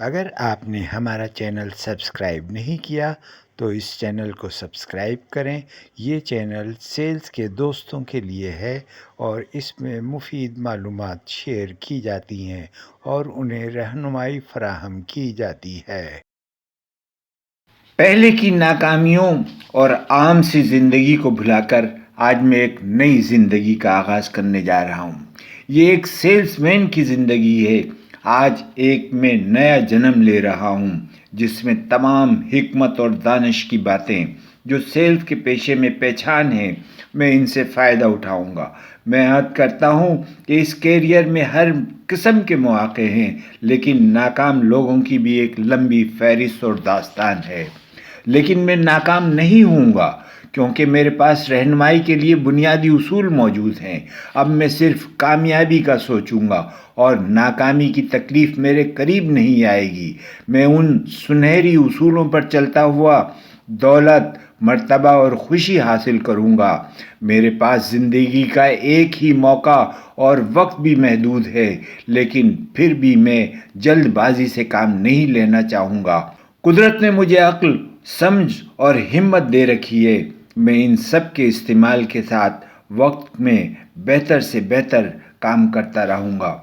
اگر آپ نے ہمارا چینل سبسکرائب نہیں کیا تو اس چینل کو سبسکرائب کریں۔ یہ چینل سیلز کے دوستوں کے لیے ہے اور اس میں مفید معلومات شیئر کی جاتی ہیں اور انہیں رہنمائی فراہم کی جاتی ہے۔ پہلے کی ناکامیوں اور عام سی زندگی کو بھلا کر آج میں ایک نئی زندگی کا آغاز کرنے جا رہا ہوں۔ یہ ایک سیلز مین کی زندگی ہے۔ آج ایک میں نیا جنم لے رہا ہوں جس میں تمام حکمت اور دانش کی باتیں جو سیلز کے پیشے میں پہچان ہیں، میں ان سے فائدہ اٹھاؤں گا۔ میں عہد کرتا ہوں کہ اس کیریئر میں ہر قسم کے مواقع ہیں، لیکن ناکام لوگوں کی بھی ایک لمبی فہرست اور داستان ہے۔ لیکن میں ناکام نہیں ہوں گا کیونکہ میرے پاس رہنمائی کے لیے بنیادی اصول موجود ہیں۔ اب میں صرف کامیابی کا سوچوں گا اور ناکامی کی تکلیف میرے قریب نہیں آئے گی۔ میں ان سنہری اصولوں پر چلتا ہوا دولت، مرتبہ اور خوشی حاصل کروں گا۔ میرے پاس زندگی کا ایک ہی موقع اور وقت بھی محدود ہے، لیکن پھر بھی میں جلد بازی سے کام نہیں لینا چاہوں گا۔ قدرت نے مجھے عقل، سمجھ اور ہمت دے رکھی ہے۔ میں ان سب کے استعمال کے ساتھ وقت میں بہتر سے بہتر کام کرتا رہوں گا۔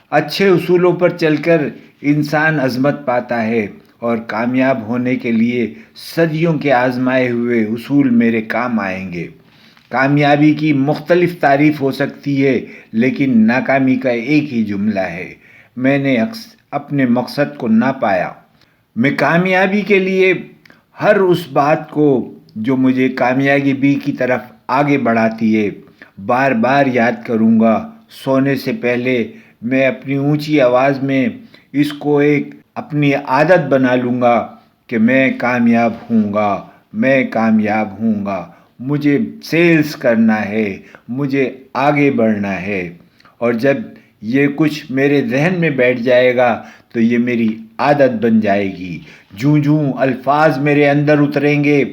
اچھے اصولوں پر چل کر انسان عظمت پاتا ہے اور کامیاب ہونے کے لیے صدیوں کے آزمائے ہوئے اصول میرے کام آئیں گے۔ کامیابی کی مختلف تعریف ہو سکتی ہے، لیکن ناکامی کا ایک ہی جملہ ہے: میں نے اپنے مقصد کو نہ پایا۔ میں کامیابی کے لیے ہر اس بات کو جو مجھے کامیابی کی طرف آگے بڑھاتی ہے بار بار یاد کروں گا۔ سونے سے پہلے میں اپنی اونچی آواز میں اس کو ایک اپنی عادت بنا لوں گا کہ میں کامیاب ہوں گا، میں کامیاب ہوں گا، مجھے سیلز کرنا ہے، مجھے آگے بڑھنا ہے۔ اور جب یہ کچھ میرے ذہن میں بیٹھ جائے گا تو یہ میری عادت بن جائے گی۔ جوں جوں الفاظ میرے اندر اتریں گے،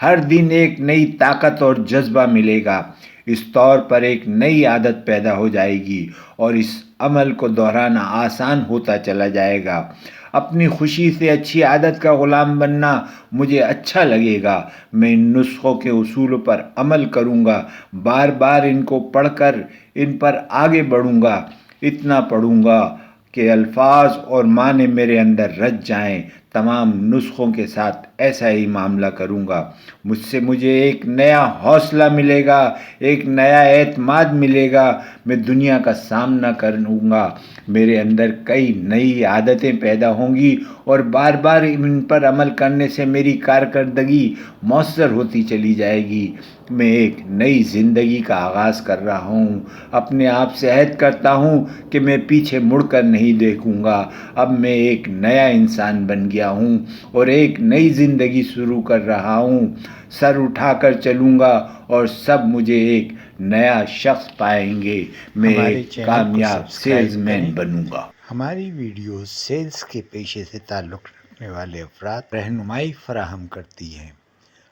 ہر دن ایک نئی طاقت اور جذبہ ملے گا۔ اس طور پر ایک نئی عادت پیدا ہو جائے گی اور اس عمل کو دہرانا آسان ہوتا چلا جائے گا۔ اپنی خوشی سے اچھی عادت کا غلام بننا مجھے اچھا لگے گا۔ میں ان نسخوں کے اصولوں پر عمل کروں گا، بار بار ان کو پڑھ کر ان پر آگے بڑھوں گا، اتنا پڑھوں گا کہ الفاظ اور معنی میرے اندر رچ جائیں۔ تمام نسخوں کے ساتھ ایسا ہی معاملہ کروں گا۔ مجھ سے مجھے ایک نیا حوصلہ ملے گا، ایک نیا اعتماد ملے گا۔ میں دنیا کا سامنا کروں گا۔ میرے اندر کئی نئی عادتیں پیدا ہوں گی اور بار بار ان پر عمل کرنے سے میری کارکردگی مؤثر ہوتی چلی جائے گی۔ میں ایک نئی زندگی کا آغاز کر رہا ہوں۔ اپنے آپ سے عہد کرتا ہوں کہ میں پیچھے مڑ کر نہیں دیکھوں گا۔ اب میں ایک نیا انسان بن گیا ہوں اور ایک نئی زندگی شروع کر رہا ہوں۔ سر اٹھا کر چلوں گا اور سب مجھے ایک نیا شخص پائیں گے۔ میں ہمارے ایک چینل کو کامیاب سبسکرائب سیلز مین کریں۔ بنوں گا۔ ہماری ویڈیوز سیلز کے پیشے سے تعلق رکھنے والے افراد رہنمائی فراہم کرتی ہیں۔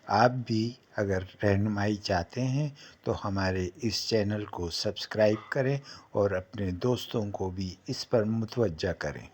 آپ بھی اگر رہنمائی چاہتے ہیں تو ہمارے اس چینل کو سبسکرائب کریں اور اپنے دوستوں کو بھی اس پر متوجہ کریں۔